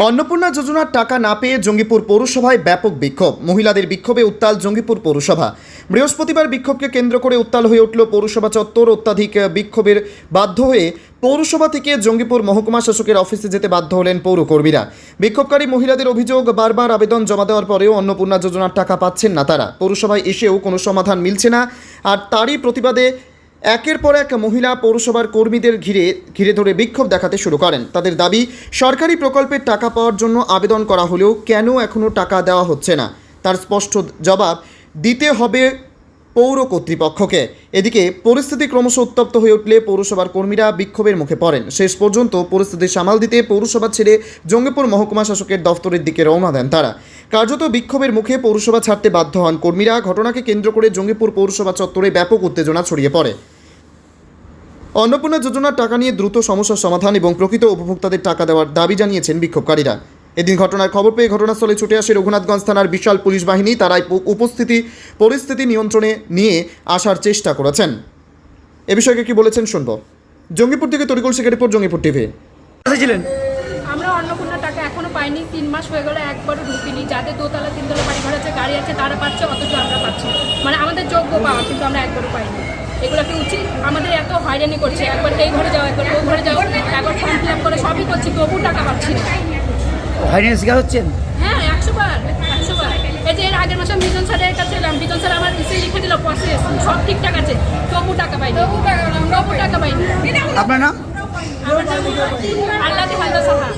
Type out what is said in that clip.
অন্নপূর্ণা যোজনার টাকা না পেয়ে জঙ্গিপুর পৌরসভায় ব্যাপক বিক্ষোভ। মহিলাদের বিক্ষোভে উত্তাল জঙ্গিপুর পৌরসভা। বৃহস্পতিবার বিক্ষোভকে কেন্দ্র করে উত্তাল হয়ে উঠল পৌরসভা চত্বর। অত্যাধিক বিক্ষোভের বাধ্য হয়ে পৌরসভা থেকে জঙ্গিপুর মহকুমা শাসকের অফিসে যেতে বাধ্য হলেন পৌরকর্মীরা। বিক্ষোভকারী মহিলাদের অভিযোগ, বারবার আবেদন জমা দেওয়ার পরেও অন্নপূর্ণা যোজনার টাকা পাচ্ছেন না তারা। পৌরসভায় এসেও কোনো সমাধান মিলছে না। আর তারই প্রতিবাদে একের পর এক মহিলা পৌরসভার কর্মীদের ঘিরে ধরে বিক্ষোভ দেখাতে শুরু করেন। তাদের দাবি, সরকারি প্রকল্পের টাকা পাওয়ার জন্য আবেদন করা হলেও কেন এখনও টাকা দেওয়া হচ্ছে না, তার স্পষ্ট জবাব দিতে হবে পৌর কর্তৃপক্ষকে। এদিকে পরিস্থিতি ক্রমশ উত্তপ্ত হয়ে উঠলে পৌরসভার কর্মীরা বিক্ষোভের মুখে পড়েন। শেষ পর্যন্ত পরিস্থিতি সামাল দিতে পৌরসভা ছেড়ে জঙ্গিপুর মহকুমা শাসকের দফতরের দিকে রওনা দেন তারা। কার্যত বিক্ষোভের মুখে পৌরসভা ছাড়তে বাধ্য হন কর্মীরা। ঘটনাকে কেন্দ্র করে জঙ্গিপুর পৌরসভা চত্বরে ব্যাপক উত্তেজনা ছড়িয়ে পড়ে। অন্নপূর্ণা যোজনার টাকা নিয়ে দ্রুত সমস্যার সমাধান এবং প্রকৃত উপভোক্তাদের টাকা দেওয়ার দাবি জানিয়েছেন বিক্ষোভকারীরা। এদিন ঘটনার খবর পেয়ে ঘটনাস্থলে ছুটে আসে রঘুনাথগঞ্জ থানার বিশাল পুলিশ বাহিনী। তারাই পরিস্থিতি নিয়ন্ত্রণে নিয়ে আসার চেষ্টা করেছেন। এ বিষয়ে কি বলেছেন শুনব। জঙ্গিপুর থেকে তরিকুল শেখের রিপোর্ট, জঙ্গিপুর টিভি। আমরা অন্নপূর্ণা টাকা এখনো পাইনি, 3 মাস হয়ে গেল, একবারও ঢুকিনি। যাদের দোতলা তিনতলা বাড়ি ঘর আছে, গাড়ি আছে, তারা পাচ্ছে, অথচ আমরা পাচ্ছি না। মানে আমাদের যোগ্য পাওয়া, কিন্তু আমরা একবারও পাইনি। এগুলো কি উচিত? আমাদের এত হয়রানি করছে, একবার এই ঘরে যাও, একবার ওই ঘরে যাও, একবার ফর্ম ফিল আপ করে সবই করছি, তবু টাকা পাচ্ছি না। হয়রানির শিকার হচ্ছেন? হ্যাঁ, 100 বার। এই যে এর আগের মাসে বিজন স্যারের কাছে এলাম, বিজন স্যার আমার ইসে লিখে দিল প্রসেস, সব ঠিকঠাক আছে, তবু টাকা পাইনি। তবু টাকা পাইনি। আপনার নাম? আমার নাম আল্লাহ হালদা সাহা।